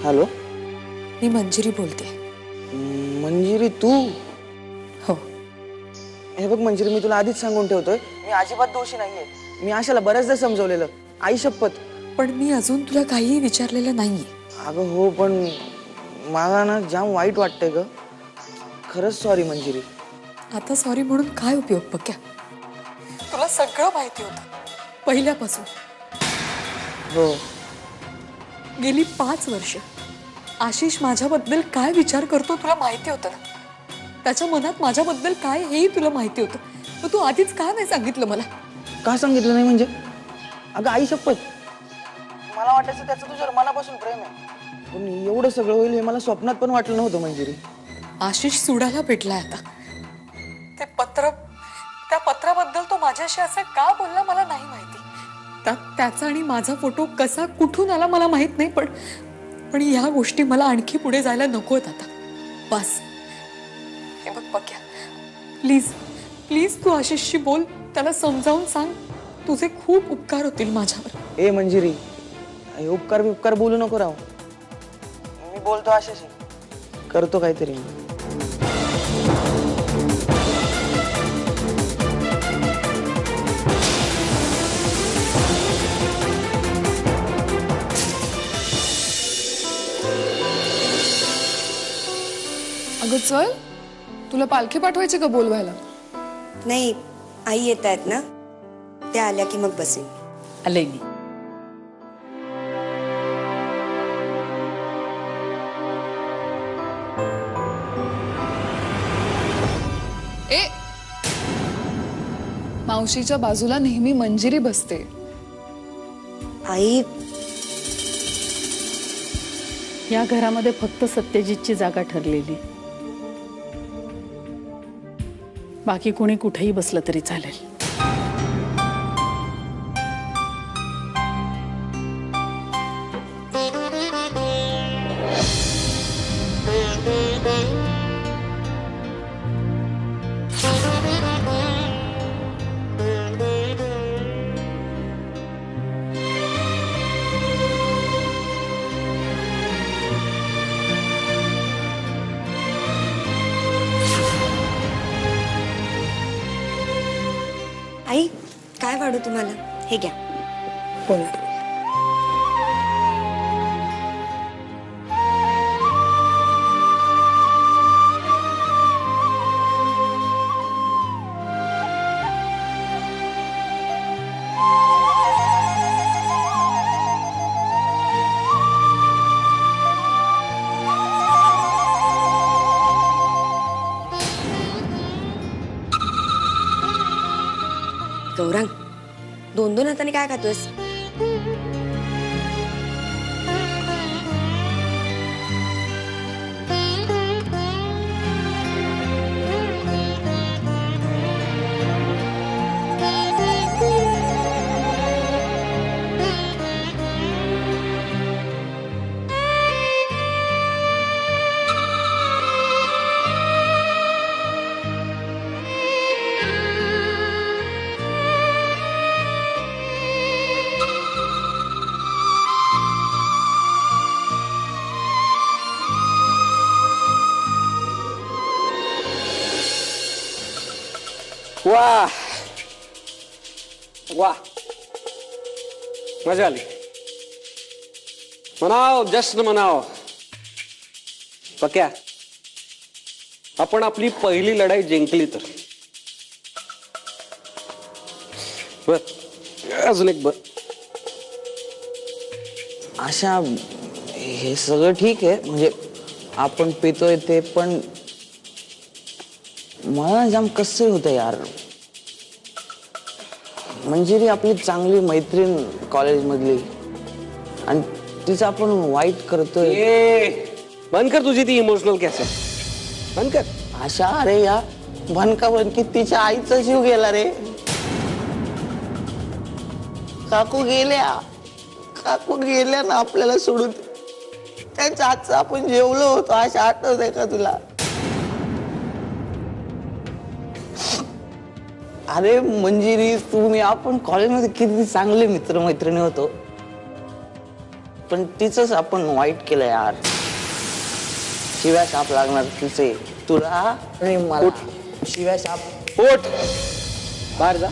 Hello, मी मंजिरी बोलते. मंजिरी तू? हो. हे बघ मंजिरी, मी तुला आधीच सांगून ठेवतोय, मी अजिबात दोषी नाहीये. मी आशाला बऱ्याचदा समजवलेलं, आई शपथ. पण मी अजून तुला काहीही विचारलेलं नाहीये. अगं हो, पण मला ना जाम वाईट वाटतंय ग. खरंच सॉरी मंजिरी. आता सॉरी म्हणून काय उपयोग पक्या? तुला सगळं माहिती होतं पहिल्यापासून. हो. गेली 5 वर्ष आशिष माझ्याबद्दल काय विचार करतो तुला माहिती होतं ना. त्याच्या मनात माझ्याबद्दल काय हेही तुला माहिती होतं. मग तू आधीच का नाही सांगितलं मला? का सांगितलं नाही म्हणजे? अगं आई शपथ, मला वाटायचं त्याचं तुझ्यावर मनापासून प्रेम आहे, पण एवढं सगळं होईल हे मला स्वप्नात पण वाटलं नव्हतं मंजिरी. आशिष सुडाला भेटलाय आता. ते पत्र, त्या पत्राबद्दल तो माझ्याशी असं का बोलला मला नाही माहिती. त्याचा आणि माझा फोटो कसा कुठून आला मला माहित नाही, पण ह्या गोष्टी मला आणखी पुढे जायला नकोत आता. बस. हे बघ पक्या, प्लीज प्लीज तू आशिषशी बोल, त्याला समजावून सांग. तुझे खूप उपकार होतील माझ्यावर. ए मंजिरी, उपकार बोलू नको राव. मी बोलतो आशाशी, करतो काहीतरी. अगं चल, तुला पालखी पाठवायची का बोलवायला? नाही, आई येत आहेत ना, त्या आल्या की मग बसेन. आले मी. ए, मावशीच्या बाजूला नेहमी मंजिरी बसते. आई, या घरामध्ये फक्त सत्यजितची जागा ठरलेली. बाकी कोणी कुठेही बसलं तरी चालेल. आई काय वाढू तुम्हाला? हे घ्या. बोला. गौरांग, 2-2 हाताने काय खातोयस? वाह वाह, मजा आली. मनाव, जश्न मनाव. पक्या, आपण आपली पहिली लढाई जिंकली तर. बर, अजून एक बर. आशा, हे सगळं ठीक आहे, म्हणजे आपण पितोय ते, पण मला जाम कसं होतं यार. मंजिरी आपली चांगली मैत्रीण कॉलेज मधली, आणि तिचं आपण वाईट करतोय. बंद कर तुझी ती इमोशनल कॅसेट, बंद कर. आशा, अरे या बनका बनकी तिच्या आईचा जीव गेला रे. काकू गेल्या ना आपल्याला सोडून. त्यांच्या हातचं आपण जेवलो होतो, अशा आठवत आहे का तुला? अरे मंजिरी, तुम्ही आपण कॉलेजमध्ये किती चांगले मित्र मैत्रिणी होतो, पण तिचंच आपण वाईट केलं यार. शिव्या शाप लागणार तिचे तुला आणि मला. शिव्या शाप. ओट बाहेर जा.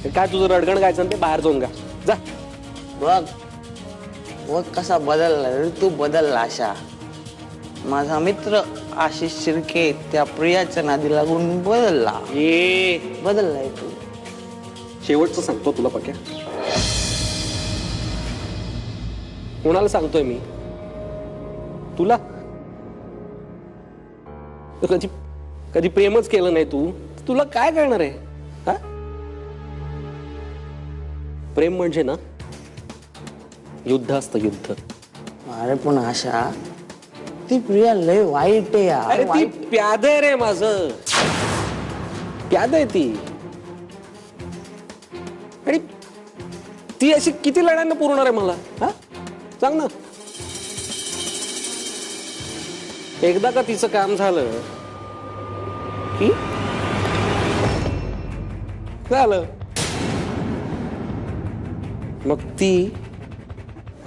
हे काय तुझं रडगण गायचं ते बाहेर जाऊन गा जा. बघ बघ कसा बदलला रे तू. बदलला अशा. माझा मित्र आशिष शिर्के त्या प्रियाच्या नादी लागून बदलला. बदललाय तू. शेवटचं सांगतो तुला पक्या. कोणाला सांगतोय मी तुला. कधी कधी प्रेमच केलं नाही तू तुला काय कळणार आहे. हा प्रेम म्हणजे ना युद्ध असतं युद्ध. अरे पण आशा ती प्रिया लय वाईट आहे यार. अरे ती प्याद आहे रे माझं. प्याद आहे ती. आणि ती अशी किती लढ्यांना पुरणार आहे मला. हा सांग ना. एकदा का तिचं काम झालं की झालं. मग ती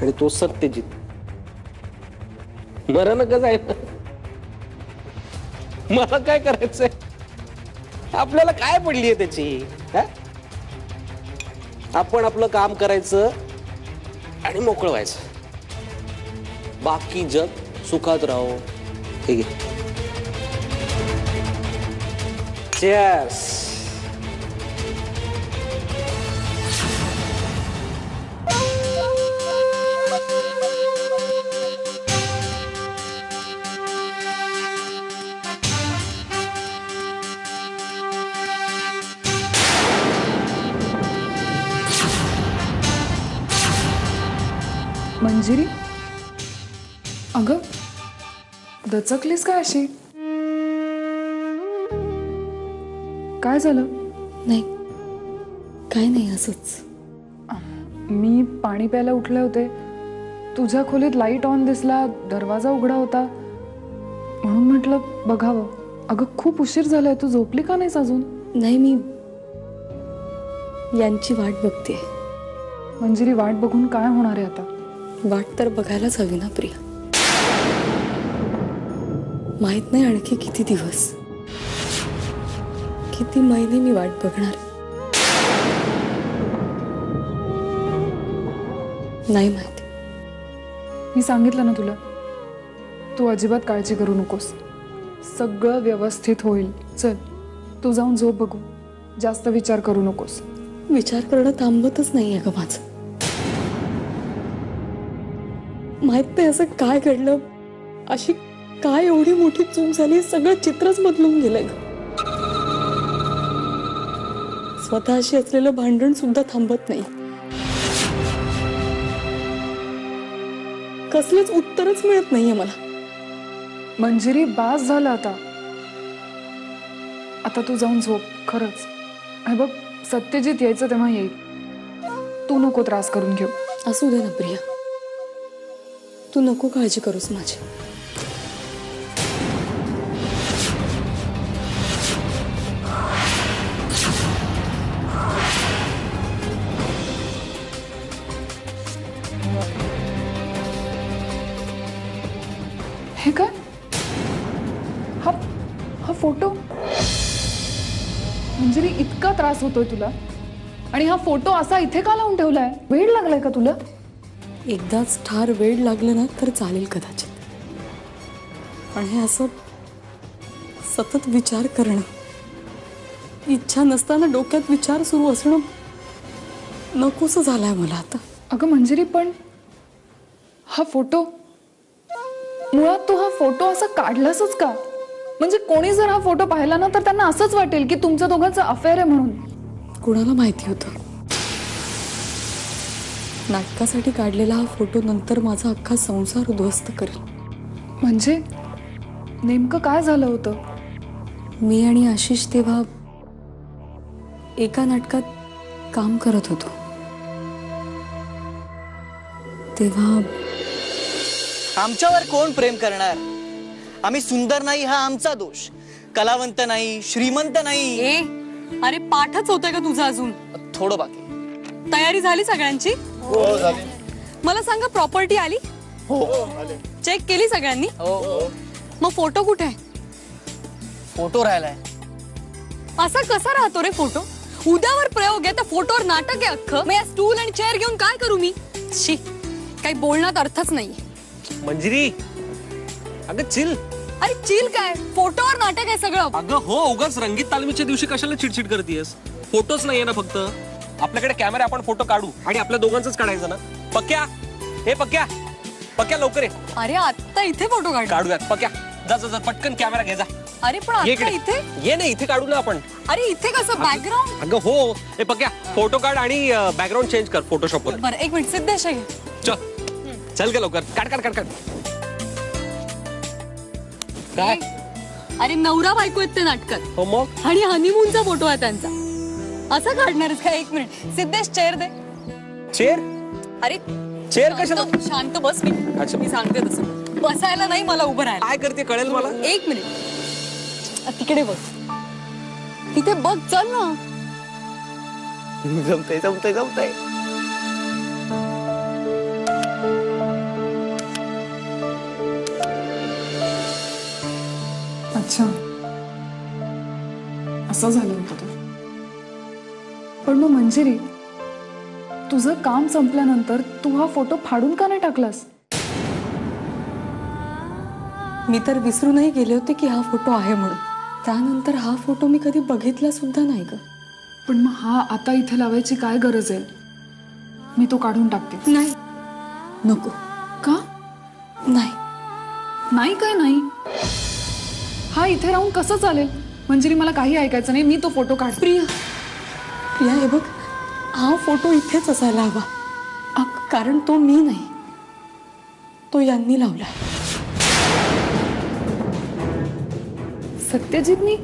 आणि तो सत्यजित मरण का जायला. मला काय करायचंय. आपल्याला काय पडलीये त्याची. आपण आपलं काम करायचं आणि मोकळं व्हायचं. बाकी जग सुखात राहो. ठीक आहे. चीयर्स. मंजिरी अगं दचकलीस काय अशी. काय झालं. नाही काय नाही असंच. मी पाणी प्यायला उठले होते. तुझ्या खोलीत लाईट ऑन दिसला. दरवाजा उघडा होता म्हणून म्हटलं बघावं. अगं खूप उशीर झालाय. तू झोपली का नाहीस अजून. नाही मी यांची वाट बघते. मंजिरी वाट बघून काय होणार आहे आता. वाट तर बघायलाच हवी ना प्रिया. माहित नाही आणखी किती दिवस किती महिने मी वाट बघणार. नाही माहिती. मी सांगितलं ना तुला. तू अजिबात काळजी करू नकोस. सगळं व्यवस्थित होईल. चल तू जाऊन झोप बघू. जास्त विचार करू नकोस. विचार करणं थांबतच नाहीये ग माझं. माहित नाही असं काय घडलं. अशी काय एवढी मोठी चूक झाली. सगळं चित्रच बदलून गेलंय ग. स्वतःशी असलेलं भांडण सुद्धा थांबत नाही. कसलंच उत्तरच मिळत नाहीये मला. मंजिरी बास झालं आता. आता तू जाऊन झोप. खरंच. हे बघ सत्यजित यायचं तेव्हा येईल. तू नको त्रास करून घेऊ. असू दे ना प्रिया. तू नको काळजी करूस माझी. हे काय. हा हा फोटो. मंजिरी इतका त्रास होतोय तुला आणि हा फोटो असा इथे का लावून ठेवलाय. वेळ लागलाय का तुला. एकदाच ठार वेळ लागलं ना तर चालेल कदाचित. पण हे असं सतत विचार करणं. इच्छा नसताना डोक्यात विचार सुरू असणं नकोसं झालंय मला आता. अगं मंजिरी पण हा फोटो मुळात तू हा फोटो असा काढलासच का. म्हणजे कोणी जर हा फोटो पाहिला ना तर त्यांना असंच वाटेल की तुमच्या दोघांचं अफेअर आहे म्हणून. कुणाला माहिती होतं. नाटकासाठी काढलेला हा फोटो नंतर माझा अख्खा संसार उद्ध्वस्त करेल. म्हणजे नेमकं काय झालं होतं. मी आणि आशिष तेव्हा एका नाटकात काम करत होतो. तेव्हा आमच्यावर कोण प्रेम करणार. आम्ही सुंदर नाही हा आमचा दोष. कलावंत नाही, श्रीमंत नाही. अरे पाठच होतोय का तुझा अजून. थोडं बाकी. तयारी झाली सगळ्यांची. मला सांगा प्रॉपर्टी आली चेक केली सगळ्यांनी मग फोटो कुठे आहे फोटो राहिलाय असा कसा राहतो रे फोटो उद्यावर प्रयोग आहे तर फोटोवर नाटक आहे अख्खं मग या स्टूल आणि चेअर घेऊन काय करू मी शी काही बोलण्यात अर्थच नाही मंजिरी अगं चिल. अरे चिल काय फोटोवर नाटक आहे सगळं अगं हो उगाच रंगीत तालमीच्या दिवशी कशाला चिडचिड करतेस. फोटोच नाहीये ना फक्त आपल्याकडे कॅमेरा आपण फोटो काढू आणि आपल्या दोघांचाच काढायचा ना. पक्या हे पक्या पक्या लवकर ये अरे आता इथे फोटो काढ काढूयात. पक्या जा जा जा पटकन कॅमेरा घे जा. अरे पण ये आता इकडे. इथे ये ना इथे काढू ना आपण. अरे इथे कसं बॅकग्राऊंड अगं हो हे पक्या फोटो काढ आणि बॅकग्राऊंड चेंज कर फोटोशॉप वर. बरं एक मिनिट सिद्धेश घे चल चल गे लवकर काढ काढ काढ काढ. काय अरे नवरा बायको आहेत ते नाटकात हो मग आणि हनीमूनचा फोटो आहे त्यांचा असं काढणारच काय एक मिनिट सिद्धेश चेअर दे चेअर अरे चेअर कशाला शांत बस मी अच्छा. मी सांगते तसं बसायला नाही मला उभं राहायला काय करते कळेल मला. एक मिनिट तिकडे बस तिथे बघ चल ना जमतंय जमतंय जमतंय अच्छा असं झालं होतं ते. पण मग मंजिरी तुझं काम संपल्यानंतर तू हा फोटो फाडून का नाही टाकलास? मी तर विसरूनही गेले होते की हा फोटो आहे म्हणून त्यानंतर हा फोटो मी कधी बघितला सुद्धा नाही ग. पण मग हा आता इथे लावायची काय गरज आहे? मी तो काढून टाकते. नाही नको का नाही नाही? काय नाही? हा इथे राहून कसं चालेल? मंजिरी मला काही ऐकायचं नाही. मी तो फोटो काढ. प्रिया प्रिया हे बघ हा फोटो इथेच असायला हवा कारण तो मी नाही तो यांनी लावला. सत्यजितनी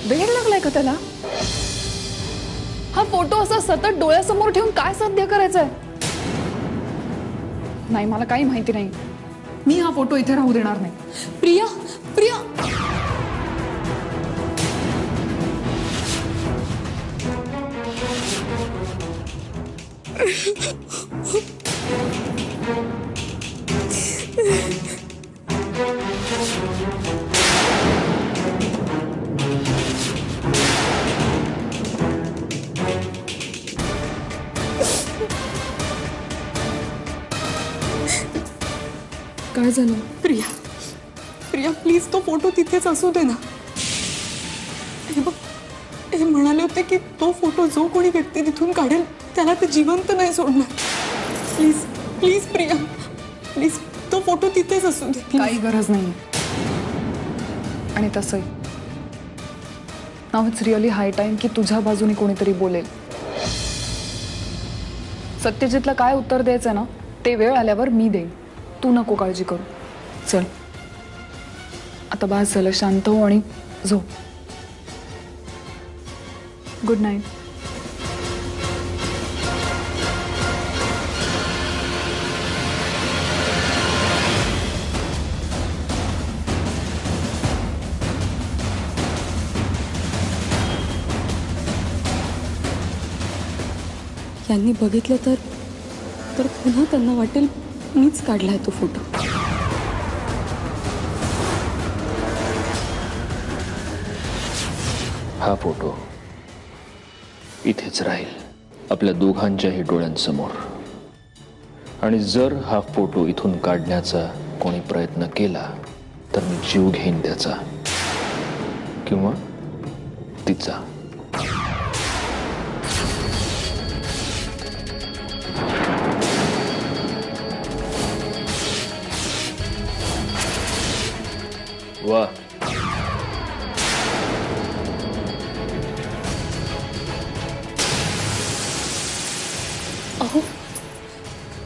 वेळ लागलाय का त्याला? हा फोटो असा सतत डोळ्यासमोर ठेवून काय साध्य करायचंय? नाही मला काही माहिती नाही. मी हा फोटो इथे राहू देणार नाही. प्रिया प्रिया काय झालं? प्रिया प्रिया प्लीज तो फोटो तिथेच असू दे ना. हे बघ हे म्हणाले होते की तो फोटो जो कोणी व्यक्ती तिथून काढेल त्याला ते जिवंत नाही सोडणार. प्लीज प्लीज प्रिया प्लीज तो फोटो तिथेच असू दे. काही गरज नाही. आणि तसंही नाव इट्स रिअली हाय टाइम की तुझ्या बाजूने कोणीतरी बोलेल. सत्यजितला काय उत्तर द्यायचं ना ते वेळ आल्यावर मी देईन. तू नको काळजी करू. चल आता बास झालं. शांत हो आणि झोप. Good night. यांनी बघितलं तर पुन्हा त्यांना वाटेल मीच काढलाय तो फोटो. हा फोटो इथेच राहील आपल्या दोघांच्याही डोळ्यांसमोर. आणि जर हा फोटो इथून काढण्याचा कोणी प्रयत्न केला तर मी जीव घेईन त्याचा किंवा तिचा. वा अहो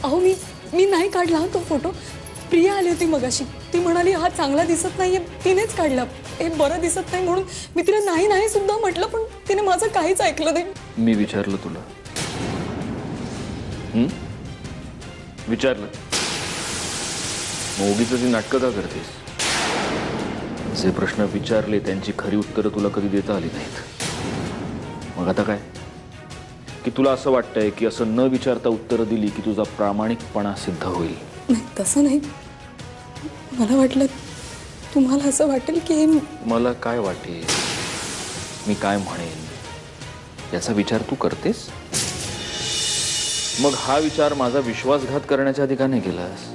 अहो मी नाही काढला तो फोटो. प्रिया आली होती मगाशी. ती म्हणाली हा चांगला दिसत नाहीये तिनेच काढला. हे बरं दिसत नाही म्हणून मी तिला नाही नाही सुद्धा म्हटलं पण तिने माझं काहीच ऐकलं नाही. मी विचारलं तुला. विचारलं मग उगीच ती नाटकं का करतेस? जे प्रश्न विचारले त्यांची खरी उत्तरं तुला कधी देता आली नाहीत. मग आता काय? की तुला असं वाटतंय की असं न विचारता उत्तरं दिली की तुझा प्रामाणिकपणा सिद्ध होईल? नाही तसं नाही. मला वाटलं तुम्हाला असं वाटेल की हे मला काय वाटेल, मी काय म्हणेन याचा विचार तू करतेस? मग हा विचार माझा विश्वासघात करण्याच्या आधी का नाही केलास?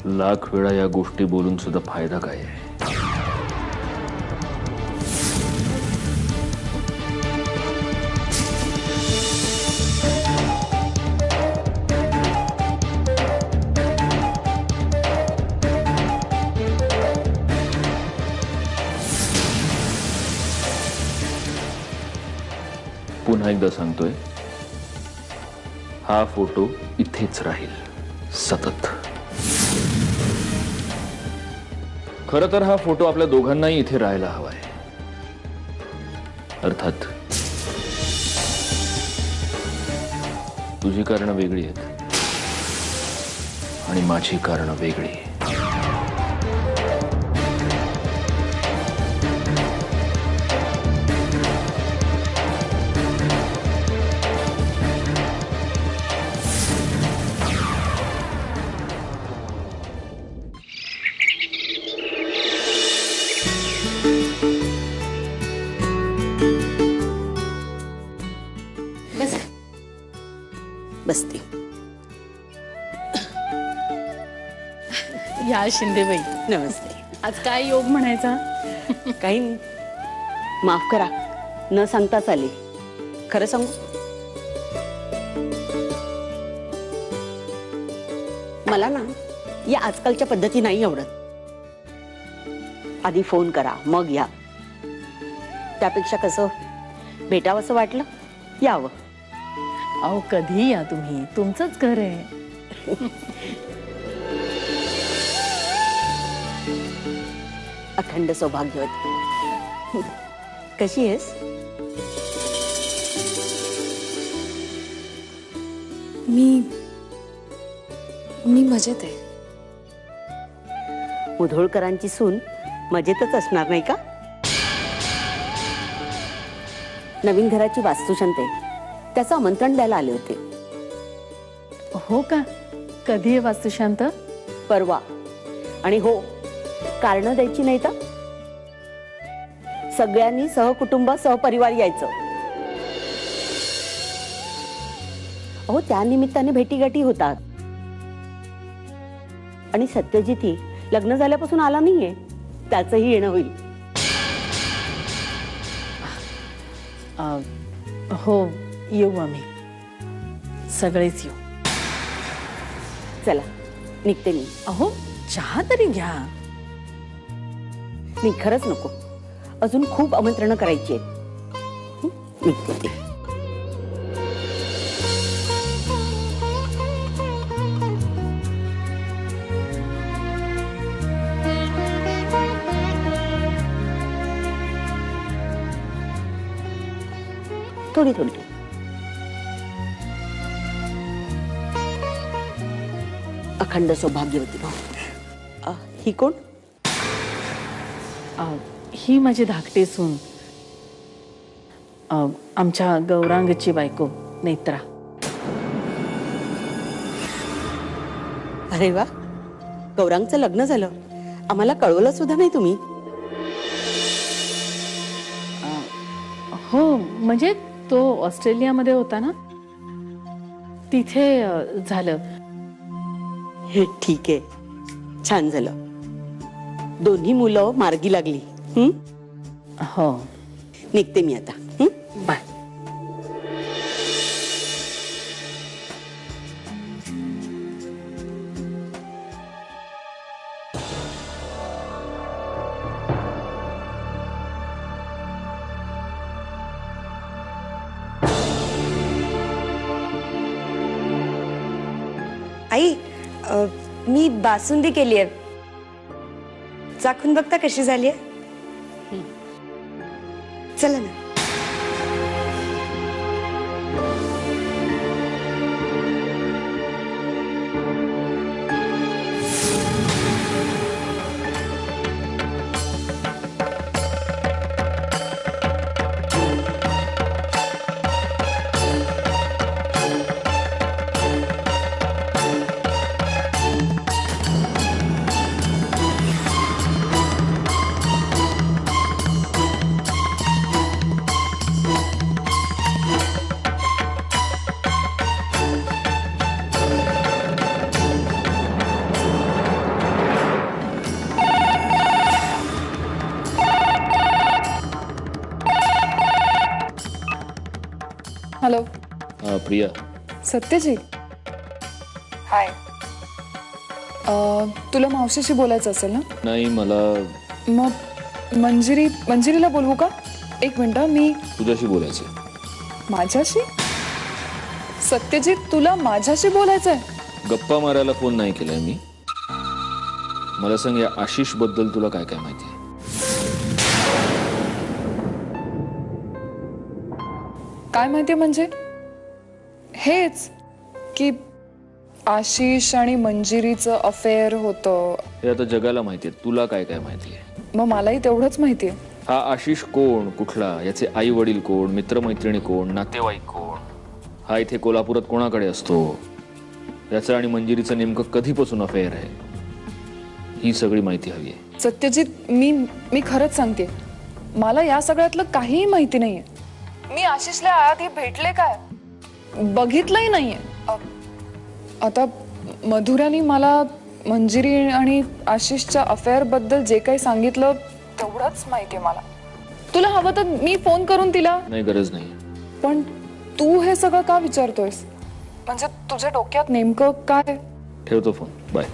लाख वेळा या गोष्टी बोलून सुद्धा फायदा काय आहे? पुन्हा एकदा सांगतोय, हा फोटो इथेच राहील सतत. खरं तर हा फोटो आपल्या दोघांनाही इथे राहायला हवाय. अर्थात तुझी कारणं वेगळी आहेत आणि माझी कारणं वेगळी. बसते. या शिंदेबाई, नमस्ते. आज काय योग म्हणायचा? काही नाही. माफ करा, न सांगताच आले. खरं सांगू, मला ना या आजकालच्या पद्धती नाही आवडत. आधी फोन करा मग या. त्यापेक्षा कसं भेटावंसं वाटलं यावं. अहो कधी या तुम्ही, तुमचंच घर आहे. अखंड सौभाग्यवती. कशी आहेस? मी मजेत आहे. मुधोळकरांची सून मजेतच असणार नाही का? नवीन घराची वास्तुशांती आहे, त्याचं आमंत्रण द्यायला आले होते. हो का? कधी आहे वास्तुशांत? परवा. आणि हो, कारण द्यायची नाही तर सगळ्यांनी सहकुटुंब सहपरिवार यायचं. अहो त्या निमित्ताने भेटीगाठी होतात. आणि सत्यजित ही लग्न झाल्यापासून आला नाहीये, त्याचंही येणं होईल. हो येऊ आम्ही, सगळेच येऊ. चला निघते मी. अहो चहा तरी घ्या. नाही खरंच नको, अजून खूप आमंत्रण करायची आहेत. निघते ते. थोडी थोडी. अखंड सौभाग्यवती भाऊ. ही कोण? ही माझी धाकटी सून, आमच्या गौरांगची बायको नेत्रा. अरे वा, गौरांगचं लग्न झालं. आम्हाला कळवलं सुद्धा नाही तुम्ही. हो म्हणजे तो ऑस्ट्रेलियामध्ये होता ना, तिथे झालं. हे ठीक आहे, छान झालं. दोन्ही मुलं मार्गी लागली. हो. निघते मी आता. बाय. आई, मी बासुंदी केली आहे, चाखून बघता कशी झाली आहे? चला ना. हॅलो प्रिया, सत्यजित. हाय. तुला मावशीशी बोलायचं असेल ना? नाही मला मग मंजिरीला बोलवू का? एक मिनिट, मी तुझ्याशी बोलायचंय. माझ्याशी? सत्यजित, तुला माझ्याशी बोलायचंय? गप्पा मारायला फोन नाही केलाय मी. मला सांग, या आशिष बद्दल तुला काय काय माहिती आहे? काय माहितीये म्हणजे? हेच की आशिष आणि मंजिरीचं अफेअर होतं. हे आता जगाला माहितीये. तुला काय काय माहिती आहे? मग मलाही तेवढंच माहितीये. हा आशिष कोण, कुठला, याचे आई वडील कोण, मित्रमैत्रिणी कोण, नातेवाईक कोण, हा इथे कोल्हापुरात कोणाकडे असतो, याचं आणि मंजिरीचं नेमकं कधीपासून अफेअर आहे, ही सगळी माहिती हवी आहे. सत्यजित, मी खरंच सांगते, मला या सगळ्यातलं काहीही माहिती नाहीये. मी आशिषला आधी भेटले काय, बघितलंही नाहीये. आता मधुरानी मला मंजिरी आणि आशिषच्या अफेअर बद्दल जे काही सांगितलं तेवढंच माहितीये मला. तुला हवं तर मी फोन करून तिला. नाही, गरज नाही. पण तू हे सगळं का विचारतोयस? म्हणजे तुझ्या डोक्यात नेमकं काय? ठेवतो फोन. बाय.